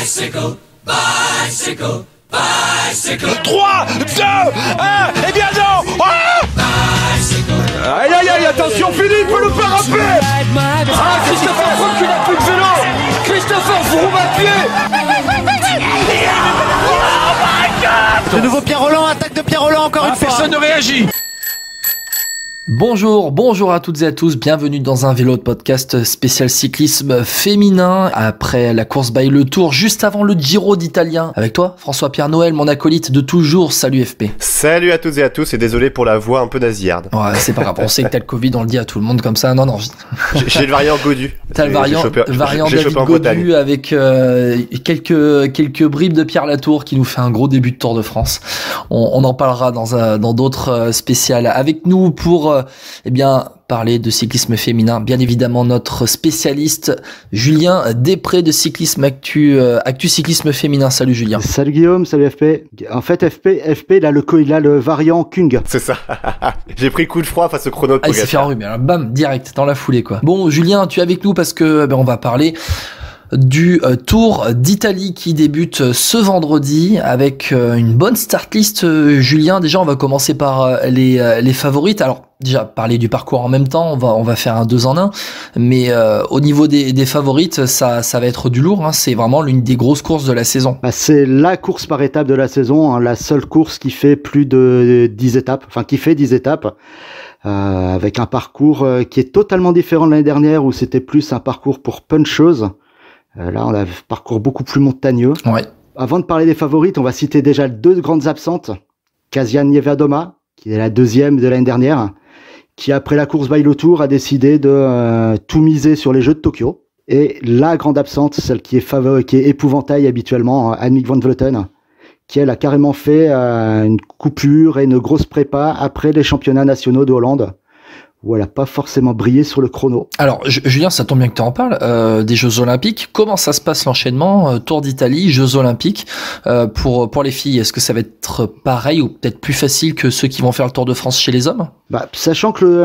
Bicycle, bicycle, bicycle. 3, 2, 1, eh bien non. Aïe aïe aïe, attention Philippe, le parapet. Ah, Christopher Froome qui n'a plus de vélo. Christopher Froome à pied. Oh my God. De nouveau Pierre Rolland, attaque de Pierre Rolland encore une fois. Personne ne réagit. Bonjour à toutes et à tous, bienvenue dans un vélo de podcast spécial cyclisme féminin après la course by Le Tour, juste avant le Giro d'Italien. Avec toi, François-Pierre Noël, mon acolyte de toujours, salut FP. Salut à toutes et à tous et désolé pour la voix un peu nasillarde. Ouais, c'est pas grave, on sait que t'as le Covid, on le dit à tout le monde comme ça, non. J'ai le variant Godu. T'as le variant David Godu avec quelques bribes de Pierre Latour qui nous fait un gros début de Tour de France. On en parlera dans d'autres spéciales. Avec nous pour parler de cyclisme féminin, bien évidemment notre spécialiste Julien Després de Cyclisme Actu Cyclisme Féminin. Salut Julien. Salut Guillaume, salut FP. En fait FP il a le variant Kung. C'est ça. J'ai pris le coup de froid face au chrono de Pogacar. Il s'est fait enrhumer, alors bam, direct dans la foulée quoi. Bon Julien, tu es avec nous parce que on va parler du Tour d'Italie qui débute ce vendredi avec une bonne start list. Julien, déjà on va commencer par les favorites. Alors déjà parler du parcours en même temps, on va faire un 2 en 1, mais au niveau des favorites, ça va être du lourd, hein. C'est vraiment l'une des grosses courses de la saison. C'est la course par étape de la saison, hein, la seule course qui fait plus de 10 étapes, enfin qui fait 10 étapes. Avec un parcours qui est totalement différent de l'année dernière où c'était plus un parcours pour puncheuse. Là, on a un parcours beaucoup plus montagneux. Ouais. Avant de parler des favorites, on va citer déjà deux grandes absentes. Kasia Niewiadoma, qui est la deuxième de l'année dernière, qui après la course by Le Tour a décidé de tout miser sur les Jeux de Tokyo. Et la grande absente, celle qui est épouvantail habituellement, Annemiek van Vleuten, qui elle a carrément fait une coupure et une grosse prépa après les championnats nationaux de Hollande, où elle n'a pas forcément brillé sur le chrono. Alors, Julien, ça tombe bien que tu en parles, des Jeux Olympiques. Comment ça se passe l'enchaînement Tour d'Italie, Jeux Olympiques, pour les filles? Est-ce que ça va être pareil ou peut-être plus facile que ceux qui vont faire le Tour de France chez les hommes? Sachant que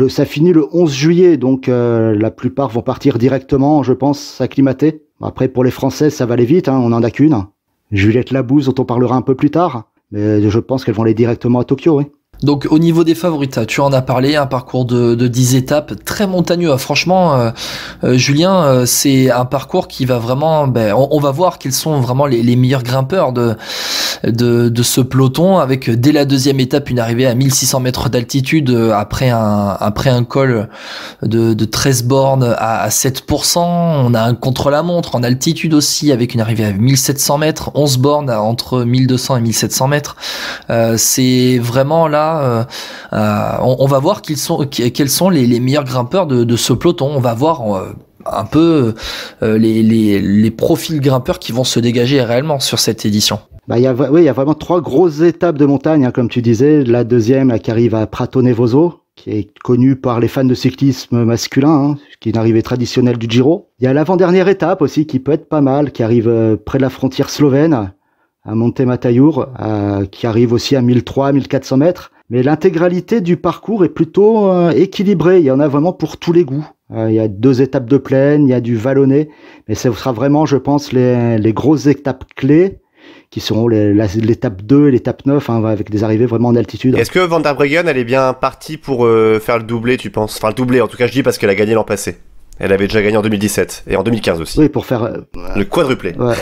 ça finit le 11 juillet, donc la plupart vont partir directement, je pense, s'acclimater. Après, pour les Françaises, ça va aller vite, hein, on n'en a qu'une. Juliette Labouze, dont on parlera un peu plus tard, mais je pense qu'elles vont aller directement à Tokyo, oui. Donc au niveau des favorites, tu en as parlé, un parcours de 10 étapes très montagneux. Franchement, Julien, c'est un parcours qui va vraiment, on va voir quels sont vraiment les meilleurs grimpeurs de ce peloton, avec dès la deuxième étape une arrivée à 1600 mètres d'altitude après un col de 13 bornes à 7%. On a un contre-la-montre en altitude aussi avec une arrivée à 1700 mètres, 11 bornes entre 1200 et 1700 mètres. C'est vraiment là. On va voir quels sont les meilleurs grimpeurs de ce peloton. On va voir un peu les profils grimpeurs qui vont se dégager réellement sur cette édition. Il y a vraiment trois grosses étapes de montagne, hein, comme tu disais. La deuxième là, qui arrive à Prato Nevoso, qui est connue par les fans de cyclisme masculin, hein, qui est une arrivée traditionnelle du Giro. Il y a l'avant-dernière étape aussi qui peut être pas mal, qui arrive près de la frontière slovène, à Monte Mataiur, qui arrive aussi à 1300-1400 mètres. Mais l'intégralité du parcours est plutôt équilibrée. Il y en a vraiment pour tous les goûts. Il y a 2 étapes de plaine, il y a du vallonné. Mais ce sera vraiment, je pense, les grosses étapes clés qui seront l'étape 2 et l'étape 9, hein, avec des arrivées vraiment en altitude. Est-ce que Van der Breggen, elle est bien partie pour faire le doublé, tu penses? Enfin, le doublé, en tout cas, je dis parce qu'elle a gagné l'an passé. Elle avait déjà gagné en 2017 et en 2015 aussi. Oui, pour faire... le quadruplé. Ouais.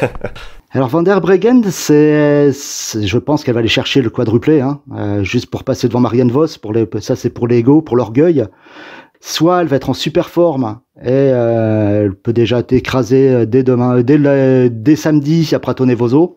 Alors Van der Breggen, je pense qu'elle va aller chercher le quadruplé, hein, juste pour passer devant Marianne Vos. Ça c'est pour l'ego, pour l'orgueil. Soit elle va être en super forme et elle peut déjà t'écraser dès samedi à Prato Nevoso.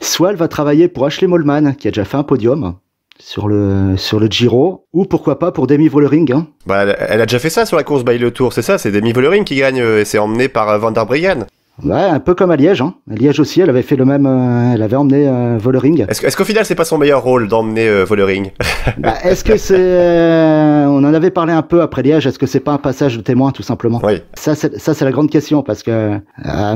Soit elle va travailler pour Ashley Mollman, qui a déjà fait un podium sur le Giro, ou pourquoi pas pour Demi Vollering, hein. Elle a déjà fait ça sur la course by Le Tour, c'est ça, c'est Demi Vollering qui gagne et c'est emmené par Van der Breggen. Ouais, un peu comme à Liège, hein. À Liège aussi, elle avait fait le même, elle avait emmené Vollering. Est-ce qu'au final c'est pas son meilleur rôle d'emmener Vollering? Est-ce que c'est, on en avait parlé un peu après Liège, est-ce que c'est pas un passage de témoin tout simplement? Oui. Ça c'est la grande question, parce que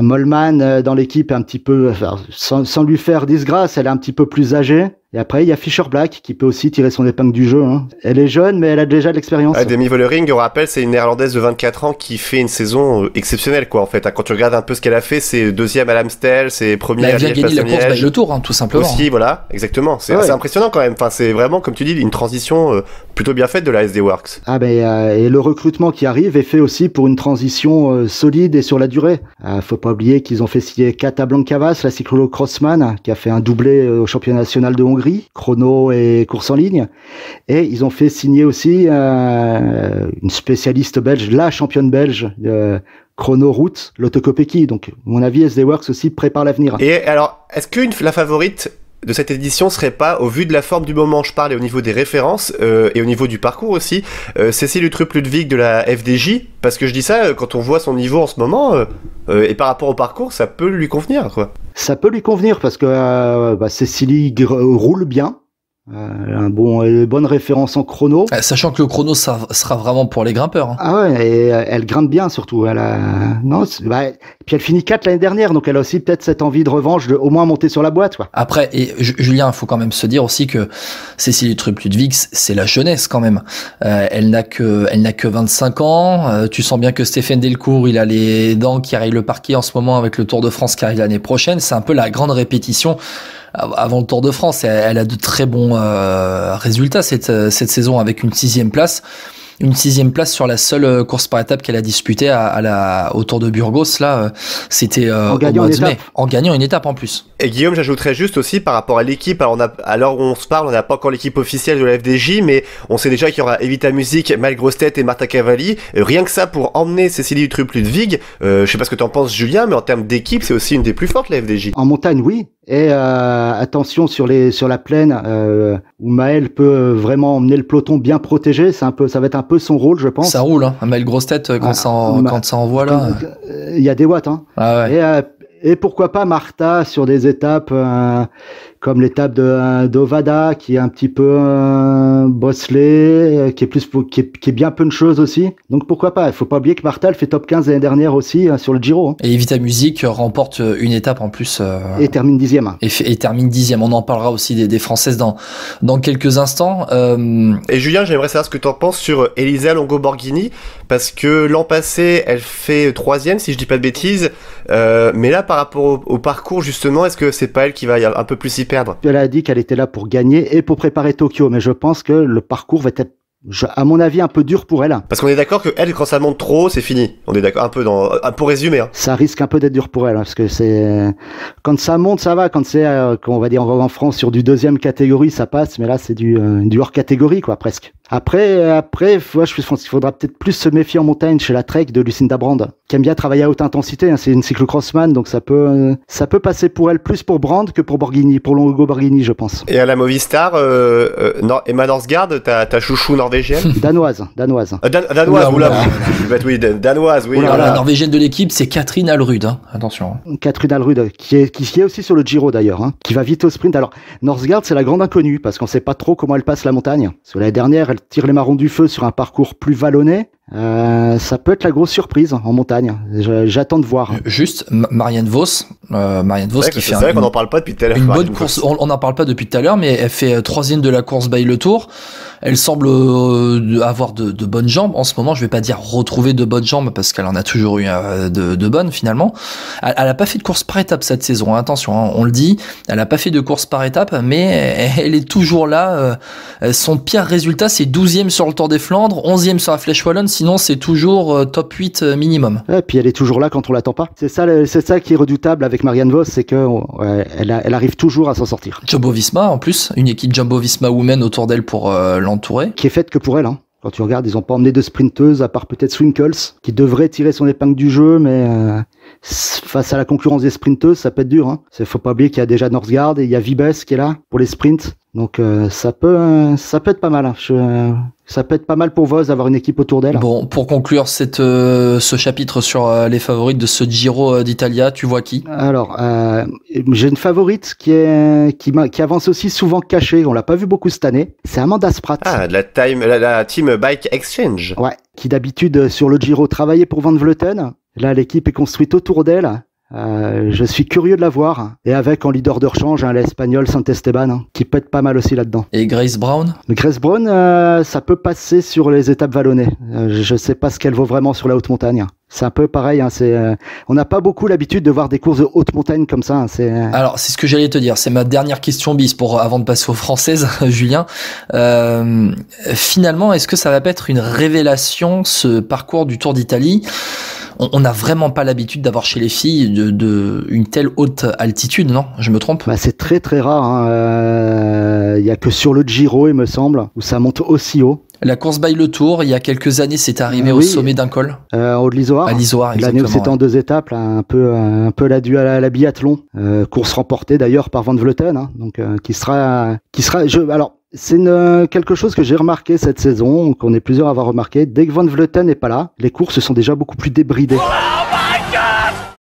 Mollman dans l'équipe est un petit peu, sans lui faire disgrâce, elle est un petit peu plus âgée. Et après, il y a Fisher Black qui peut aussi tirer son épingle du jeu. Hein. Elle est jeune, mais elle a déjà de l'expérience. Demi Vollering, on rappelle, c'est une néerlandaise de 24 ans qui fait une saison exceptionnelle, quoi, en fait. Quand tu regardes un peu ce qu'elle a fait, c'est deuxième à l'Amstel, c'est premier à Liège. Elle vient gagner la course by le Tour, hein, tout simplement. Aussi, voilà, exactement. C'est assez impressionnant quand même. Enfin, c'est vraiment, comme tu dis, une transition plutôt bien faite de la SD Works. Ah ben, et le recrutement qui arrive est fait aussi pour une transition solide et sur la durée. Faut pas oublier qu'ils ont fait signer Kata Blankavas, la cyclo-crossman, qui a fait un doublé au championnat national de Hongrie, chrono et course en ligne. Et ils ont fait signer aussi une spécialiste belge, la championne belge chrono route, Lotte Kopecky. Donc, à mon avis, SD Works aussi prépare l'avenir. Et alors, est-ce que la favorite de cette édition serait pas, au vu de la forme du moment, je parle, et au niveau des références, et au niveau du parcours aussi, Cécile Uttrup-Ludwig de la FDJ? Parce que je dis ça, quand on voit son niveau en ce moment, et par rapport au parcours, ça peut lui convenir, quoi. Ça peut lui convenir, parce que Cécilie roule bien. Bonne référence en chrono. Sachant que le chrono, ça sera vraiment pour les grimpeurs. Hein. Ah ouais, et elle grimpe bien surtout. Puis elle finit 4 l'année dernière, donc elle a aussi peut-être cette envie de revanche de au moins monter sur la boîte, quoi. Après, et Julien, il faut quand même se dire aussi que Cécile Uttrup-Ludwig, c'est la jeunesse quand même. Elle n'a que 25 ans. Tu sens bien que Stéphane Delcourt, il a les dents qui rayent le parquet en ce moment avec le Tour de France qui arrive l'année prochaine. C'est un peu la grande répétition avant le Tour de France. Elle a de très bons résultats cette saison avec une 6e place. Une 6e place sur la seule course par étape qu'elle a disputée au Tour de Burgos. Là, c'était au mois de mai, en gagnant une étape en plus. Et Guillaume, j'ajouterais juste aussi par rapport à l'équipe. Alors, à l'heure où on se parle, on n'a pas encore l'équipe officielle de la FDJ, mais on sait déjà qu'il y aura Evita Music, Maëlle Grosstedt et Marta Cavalli. Rien que ça pour emmener Cécilie Uttrup-Ludwig. Je sais pas ce que t'en penses, Julien, mais en termes d'équipe, c'est aussi une des plus fortes, la FDJ. En montagne, oui. Et attention sur la plaine où Maëlle peut vraiment emmener le peloton bien protégé. Ça va être un peu son rôle, je pense. Ça roule, hein. Maëlle Grosstedt quand ça envoie là. Il y a des watts, hein. Ah ouais. Et pourquoi pas Marta sur des étapes comme l'étape d'Ovada qui est un petit peu bosselée, qui est bien puncheuse aussi. Donc pourquoi pas. Il faut pas oublier que Marta elle fait top 15 l'année dernière aussi sur le Giro. Hein. Et Evita Music remporte une étape en plus. Et termine 10e. Et termine 10e. On en parlera aussi des Françaises dans quelques instants. Et Julien, j'aimerais savoir ce que tu en penses sur Elisa Longo-Borghini, parce que l'an passé, elle fait 3e, si je dis pas de bêtises. Mais là, par rapport au parcours, justement, est-ce que c'est pas elle qui va un peu plus y perdre? Elle a dit qu'elle était là pour gagner et pour préparer Tokyo, mais je pense que le parcours va être, à mon avis, un peu dur pour elle. Parce qu'on est d'accord que elle, quand ça monte trop, c'est fini. On est d'accord un peu pour résumer. Hein. Ça risque un peu d'être dur pour elle, parce que quand ça monte, ça va. Quand c'est, on va dire en France sur du 2e catégorie, ça passe, mais là c'est du hors catégorie, quoi, presque. Après, je pense qu'il faudra peut-être plus se méfier en montagne chez la Trek de Lucinda Brand, qui aime bien travailler à haute intensité. Hein, c'est une cyclocrossman, donc ça peut passer pour elle plus pour Brand que pour Borghini, pour Longo-Borghini, je pense. Et à la Movistar, Emma Norsgaard, ta chouchou norvégienne. Danoise. Danoise, oui, danoise, oui. La norvégienne de l'équipe, c'est Catherine Alrud, hein. Attention. Catherine Alrud, qui est aussi sur le Giro d'ailleurs, hein, qui va vite au sprint. Alors, Norsgaard, c'est la grande inconnue, parce qu'on sait pas trop comment elle passe la montagne. Parce que l'année dernière, elle tire les marrons du feu sur un parcours plus vallonné. Ça peut être la grosse surprise en montagne. J'attends de voir. Juste Marianne Vos qui fait. C'est vrai qu'on n'en parle pas depuis tout à l'heure. Une bonne course. On n'en parle pas depuis tout à l'heure, mais elle fait 3e de la course by le Tour. Elle semble avoir de bonnes jambes en ce moment. Je vais pas dire retrouver de bonnes jambes parce qu'elle en a toujours eu de bonnes finalement. Elle a pas fait de course par étape cette saison. Hein, attention, hein, on le dit. Elle a pas fait de course par étape, mais elle est toujours là. Son pire résultat, c'est 12e sur le Tour des Flandres, 11e sur la Flèche Wallonne. Sinon, c'est toujours top 8 minimum. Et puis elle est toujours là quand on l'attend pas. C'est ça qui est redoutable avec Marianne Vos, c'est que elle arrive toujours à s'en sortir. Jumbo-Visma en plus, une équipe Jumbo-Visma Women autour d'elle pour l'entourer. Qui est faite que pour elle. Hein. Quand tu regardes, ils ont pas emmené de sprinteuses à part peut-être Swinkles, qui devrait tirer son épingle du jeu, mais face à la concurrence des sprinteuses, ça peut être dur. Hein. Faut pas oublier qu'il y a déjà Norsgaard et il y a Vibes qui est là pour les sprints. Donc ça peut être pas mal. Hein. Ça peut être pas mal pour Vos d'avoir une équipe autour d'elle. Bon, pour conclure ce chapitre sur les favorites de ce Giro d'Italia, tu vois qui? Alors, j'ai une favorite qui avance aussi souvent cachée. On l'a pas vu beaucoup cette année. C'est Amanda Spratt. Ah, la Team Bike Exchange. Ouais, qui d'habitude sur le Giro travaillait pour Van Vleuten. Là, l'équipe est construite autour d'elle. Je suis curieux de la voir. Et avec en leader de rechange l'Espagnol Sant-Esteban, hein, qui peut être pas mal aussi là-dedans. Et Grace Brown? Grace Brown, ça peut passer sur les étapes vallonnées. Je sais pas ce qu'elle vaut vraiment sur la haute montagne. C'est un peu pareil, hein, on n'a pas beaucoup l'habitude de voir des courses de haute montagne comme ça. Hein, Alors, c'est ce que j'allais te dire. C'est ma dernière question bis avant de passer aux françaises, Julien. Finalement, est-ce que ça va pas être une révélation, ce parcours du Tour d'Italie? On n'a vraiment pas l'habitude d'avoir chez les filles une telle haute altitude, non? Je me trompe? Bah, c'est très très rare. Il y a que sur le Giro, il me semble, où ça monte aussi haut. La course by le Tour, il y a quelques années, c'est arrivé au sommet d'un col. Au de l'Isoard. À l'Isoard, exactement. L'année où c'était en 2 étapes, là, un peu la due à la biathlon. Course remportée d'ailleurs par Van Vleuten, hein, donc alors, c'est quelque chose que j'ai remarqué cette saison, qu'on est plusieurs à avoir remarqué. Dès que Van Vleuten n'est pas là, les courses sont déjà beaucoup plus débridées.